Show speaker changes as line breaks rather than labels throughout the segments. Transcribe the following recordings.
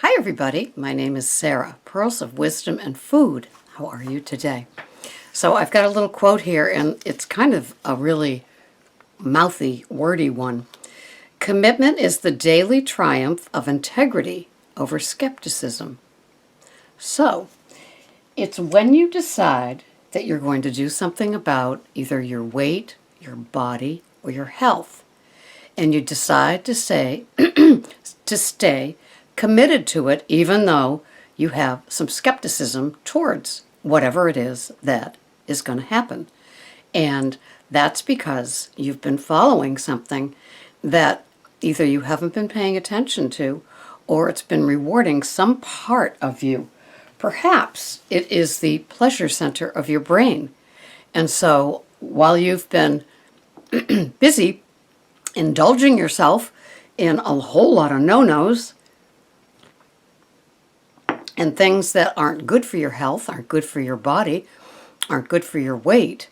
Hi everybody, my name is Sarah, Pearls of Wisdom and Food. How are you today? So I've got a little quote here, and it's kind of a really mouthy, wordy one. Commitment is the daily triumph of integrity over skepticism. So it's when you decide that you're going to do something about either your weight, your body, or your health, and you decide to say to stay committed to it, even though you have some skepticism towards whatever it is that is going to happen. And that's because you've been following something that either you haven't been paying attention to, or it's been rewarding some part of you. Perhaps it is the pleasure center of your brain. And so while you've been busy indulging yourself in a whole lot of no-nos and things that aren't good for your health, aren't good for your body, aren't good for your weight,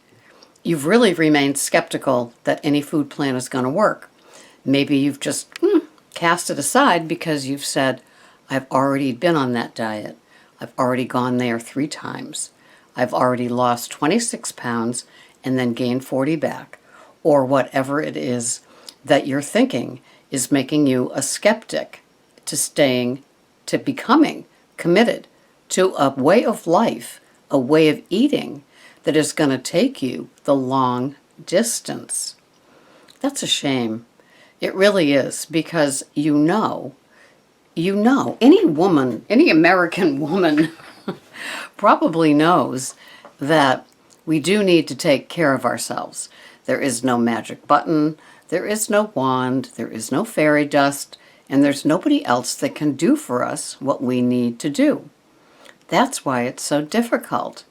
you've really remained skeptical that any food plan is going to work. Maybe you've just cast it aside because you've said, I've already been on that diet. I've already gone there 3 times. I've already lost 26 pounds and then gained 40 back. Or whatever it is that you're thinking is making you a skeptic to becoming committed to a way of life, a way of eating that is going to take you the long distance. That's a shame. It really is, because any woman, any American woman probably knows that we do need to take care of ourselves. There is no magic button, there is no wand, there is no fairy dust, and there's nobody else that can do for us what we need to do. That's why it's so difficult.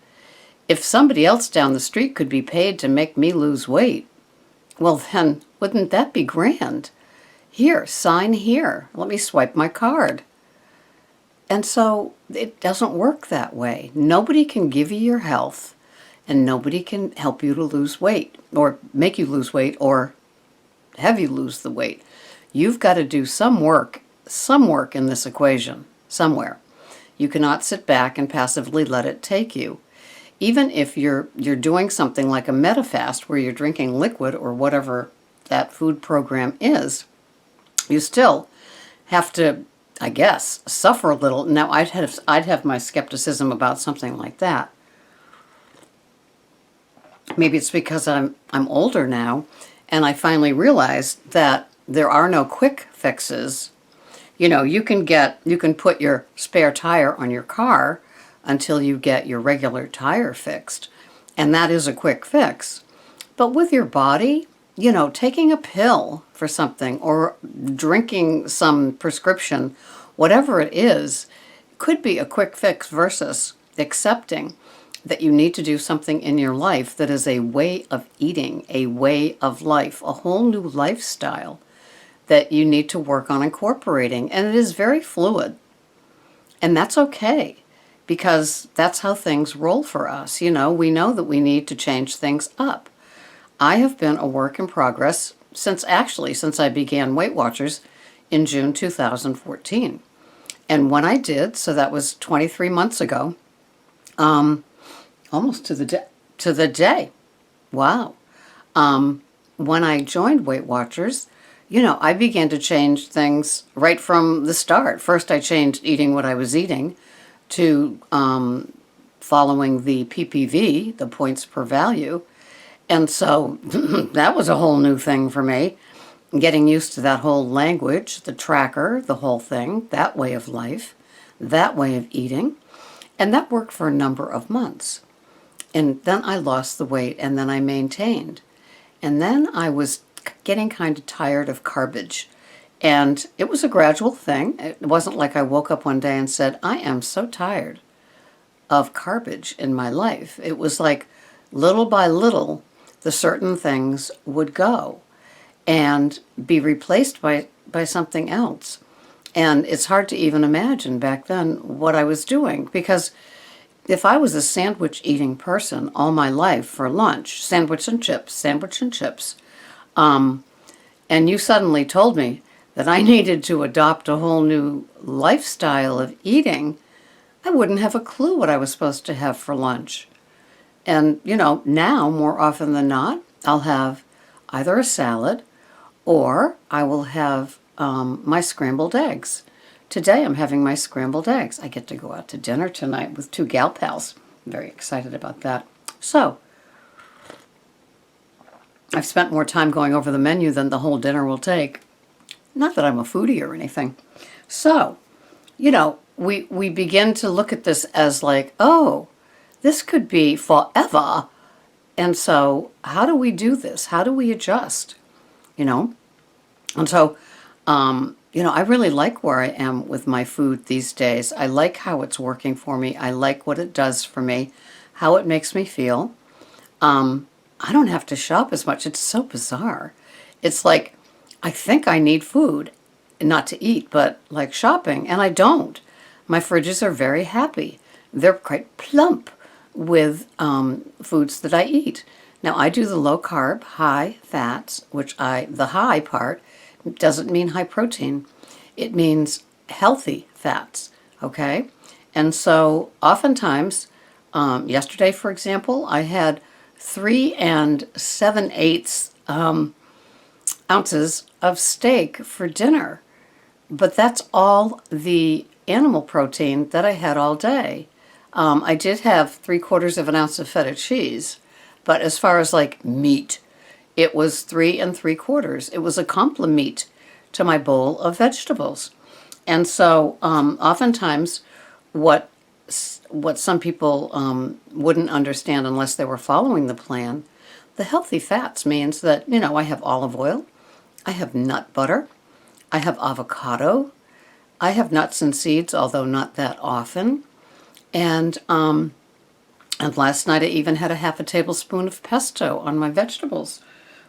If somebody else down the street could be paid to make me lose weight, well then, wouldn't that be grand? Here, sign here. Let me swipe my card. And so it doesn't work that way. Nobody can give you your health, and nobody can help you to lose weight, or make you lose weight, or have you lose the weight. You've got to do some work in this equation, somewhere. You cannot sit back and passively let it take you. Even if you're doing something like a Metafast, where you're drinking liquid or whatever that food program is, you still have to, I guess, suffer a little. Now, I'd have my skepticism about something like that. Maybe it's because I'm older now, and I finally realized that there are no quick fixes. You can put your spare tire on your car until you get your regular tire fixed, and that is a quick fix. But with your body, taking a pill for something or drinking some prescription, whatever it is, could be a quick fix versus accepting that you need to do something in your life that is a way of eating, a way of life, a whole new lifestyle that you need to work on incorporating. And it is very fluid. And that's okay, because that's how things roll for us. We know that we need to change things up. I have been a work in progress since I began Weight Watchers in June 2014. And when I did, so that was 23 months ago, almost to the day. Wow. When I joined Weight Watchers, I began to change things right from the start. First, I changed eating what I was eating to following the PPV, the points per value. And so that was a whole new thing for me, getting used to that whole language, the tracker, the whole thing, that way of life, that way of eating. And that worked for a number of months. And then I lost the weight, and then I maintained. And then I was getting kind of tired of garbage. And it was a gradual thing. It wasn't like I woke up one day and said, I am so tired of garbage in my life. It was like little by little, the certain things would go and be replaced by something else. And it's hard to even imagine back then what I was doing, because if I was a sandwich eating person all my life for lunch, sandwich and chips, and you suddenly told me that I needed to adopt a whole new lifestyle of eating, I wouldn't have a clue what I was supposed to have for lunch. And, now more often than not, I'll have either a salad or I will have my scrambled eggs. Today I'm having my scrambled eggs. I get to go out to dinner tonight with 2 gal pals. I'm very excited about that. So, I've spent more time going over the menu than the whole dinner will take. Not that I'm a foodie or anything. So, we begin to look at this as like, oh, this could be forever. And so how do we do this? How do we adjust? And so, I really like where I am with my food these days. I like how it's working for me. I like what it does for me, how it makes me feel. I don't have to shop as much. It's so bizarre. It's like, I think I need food, not to eat, but like shopping, and I don't. My fridges are very happy. They're quite plump with foods that I eat. Now, I do the low carb, high fats, the high part doesn't mean high protein. It means healthy fats, okay? And so oftentimes, yesterday, for example, I had 3 7/8 ounces of steak for dinner. But that's all the animal protein that I had all day. I did have 3/4 of an ounce of feta cheese, but as far as like meat, it was 3 3/4. It was a complement to my bowl of vegetables. And so oftentimes what some people wouldn't understand unless they were following the plan, the healthy fats means that, I have olive oil, I have nut butter, I have avocado, I have nuts and seeds, although not that often. And last night I even had a half a tablespoon of pesto on my vegetables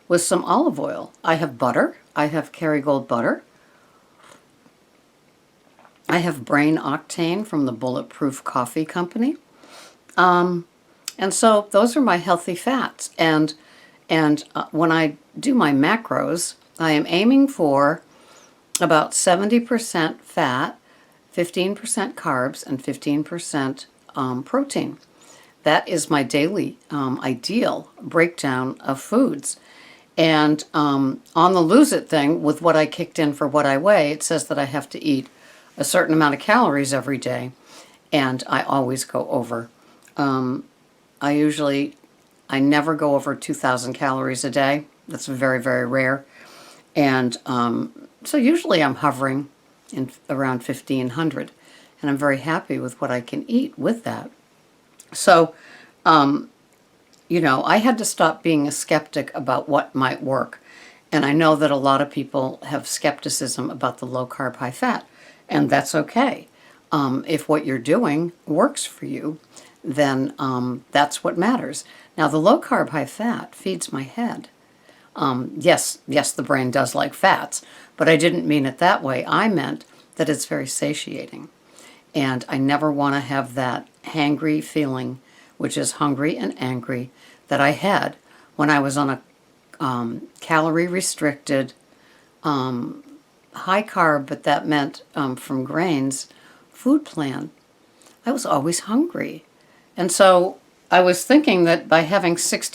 with some olive oil. I have butter. I have Kerrygold butter. I have Brain Octane from the Bulletproof Coffee Company. And so those are my healthy fats. And when I do my macros, I am aiming for about 70% fat, 15% carbs, and 15% protein. That is my daily ideal breakdown of foods. And on the Lose It thing, with what I kicked in for what I weigh, it says that I have to eat a certain amount of calories every day, and I always go over. I never go over 2,000 calories a day. That's very, very rare. And so usually I'm hovering in around 1,500, and I'm very happy with what I can eat with that. So, I had to stop being a skeptic about what might work. And I know that a lot of people have skepticism about the low carb, high fat, and that's okay. If what you're doing works for you, then that's what matters. Now, the low carb, high fat feeds my head. Yes, the brain does like fats, but I didn't mean it that way. I meant that it's very satiating. And I never want to have that hangry feeling, which is hungry and angry, that I had when I was on a calorie restricted, high carb, but that meant from grains, food plan. I was always hungry. And so I was thinking that by having 6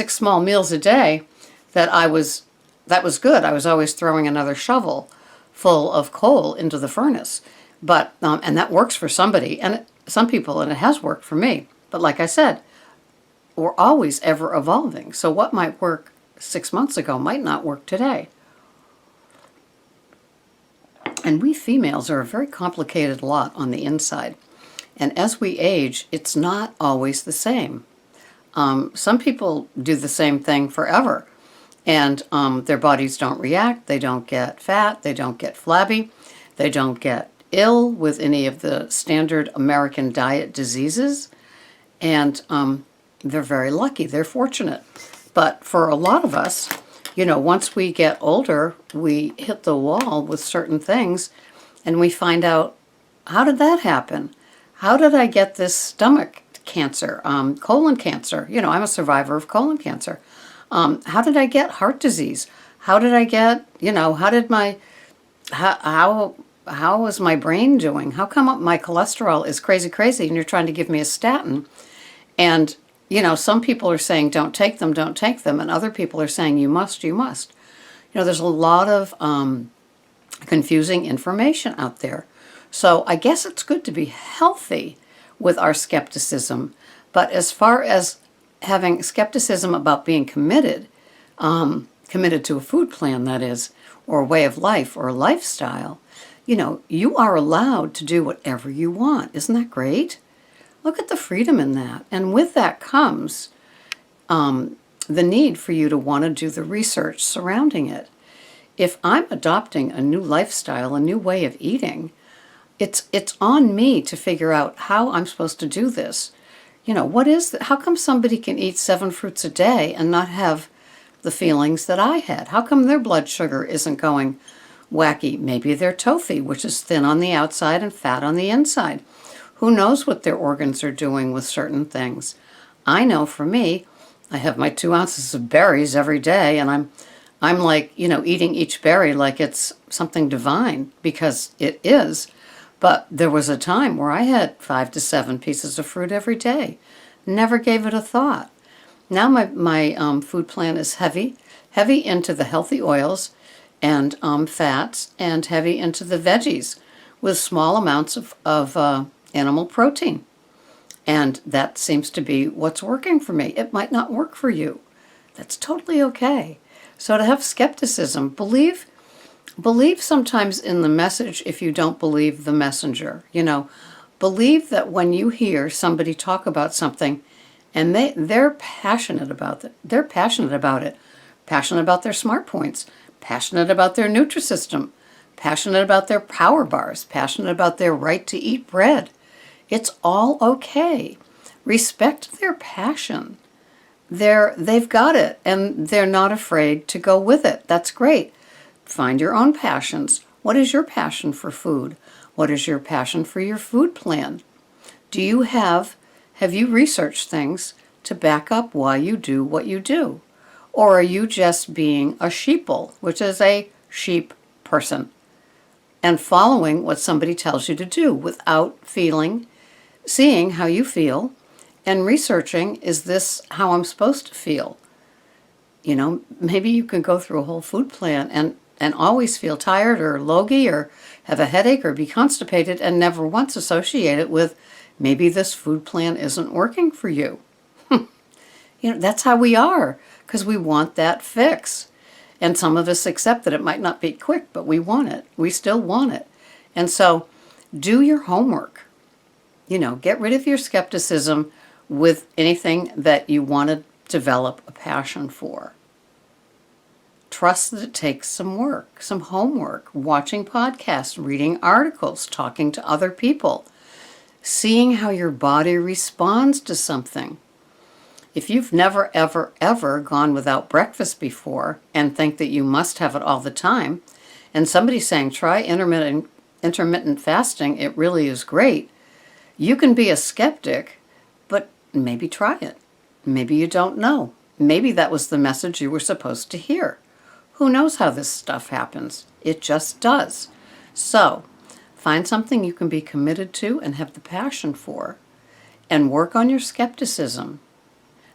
small meals a day, that was good. I was always throwing another shovel full of coal into the furnace. But and that works for somebody, and some people, and it has worked for me. But like I said, we're always ever evolving. So what might work 6 months ago might not work today. And we females are a very complicated lot on the inside. And as we age, it's not always the same. Some people do the same thing forever, and their bodies don't react. They don't get fat. They don't get flabby. They don't get ill with any of the standard American diet diseases. And they're very lucky. They're fortunate. But for a lot of us, once we get older, we hit the wall with certain things, and we find out, how did that happen? How did I get this stomach cancer, colon cancer? I'm a survivor of colon cancer. How did I get heart disease? How did I get, how did my, how was my brain doing? How come my cholesterol is crazy, crazy, and you're trying to give me a statin? And, some people are saying, don't take them, and other people are saying, you must, you must. There's a lot of confusing information out there. So I guess it's good to be healthy with our skepticism. But as far as having skepticism about being committed to a food plan, that is, or a way of life or a lifestyle, you are allowed to do whatever you want. Isn't that great? Look at the freedom in that. And with that comes the need for you to want to do the research surrounding it. If I'm adopting a new lifestyle, a new way of eating, it's on me to figure out how I'm supposed to do this. How come somebody can eat 7 fruits a day and not have the feelings that I had? How come their blood sugar isn't going wacky? Maybe they're tofu, which is thin on the outside and fat on the inside. Who knows what their organs are doing with certain things? I know for me, I have my 2 ounces of berries every day, and I'm like, eating each berry like it's something divine, because it is. But there was a time where I had 5 to 7 pieces of fruit every day. Never gave it a thought. Now my food plan is heavy into the healthy oils and fats, and heavy into the veggies with small amounts of animal protein. And that seems to be what's working for me. It might not work for you. That's totally okay. So to have skepticism, believe sometimes in the message if you don't believe the messenger. Believe that when you hear somebody talk about something and they're passionate about it. They're passionate about it. Passionate about their smart points. Passionate about their Nutrisystem. Passionate about their power bars. Passionate about their right to eat bread. It's all okay. Respect their passion. They've got it, and they're not afraid to go with it. That's great. Find your own passions. What is your passion for food? What is your passion for your food plan? Have you researched things to back up why you do what you do? Or are you just being a sheeple, which is a sheep person, and following what somebody tells you to do without seeing how you feel, and researching, is this how I'm supposed to feel? Maybe you can go through a whole food plan and always feel tired or logy or have a headache or be constipated and never once associate it with maybe this food plan isn't working for you. That's how we are, because we want that fix. And some of us accept that it might not be quick, but we want it. We still want it. And so do your homework. Get rid of your skepticism with anything that you want to develop a passion for. Trust that it takes some work, some homework, watching podcasts, reading articles, talking to other people, seeing how your body responds to something. If you've never, ever, ever gone without breakfast before and think that you must have it all the time, and somebody's saying, try intermittent fasting, it really is great, you can be a skeptic, but maybe try it. Maybe you don't know. Maybe that was the message you were supposed to hear. Who knows how this stuff happens? It just does. So, find something you can be committed to and have the passion for, and work on your skepticism.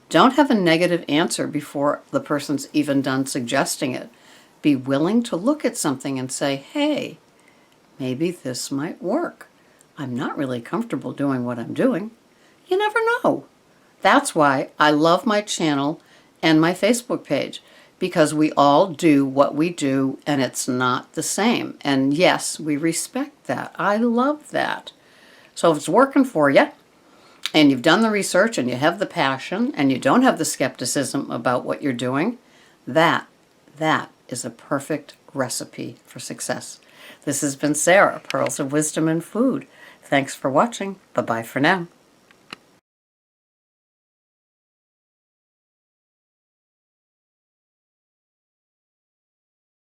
Don't have a negative answer before the person's even done suggesting it. Be willing to look at something and say, hey, maybe this might work. I'm not really comfortable doing what I'm doing. You never know. That's why I love my channel and my Facebook page, because we all do what we do and it's not the same. And yes, we respect that. I love that. So if it's working for you, and you've done the research and you have the passion and you don't have the skepticism about what you're doing, that is a perfect recipe for success. This has been Sarah, Pearls of Wisdom in Food. Thanks for watching. Bye-bye for now.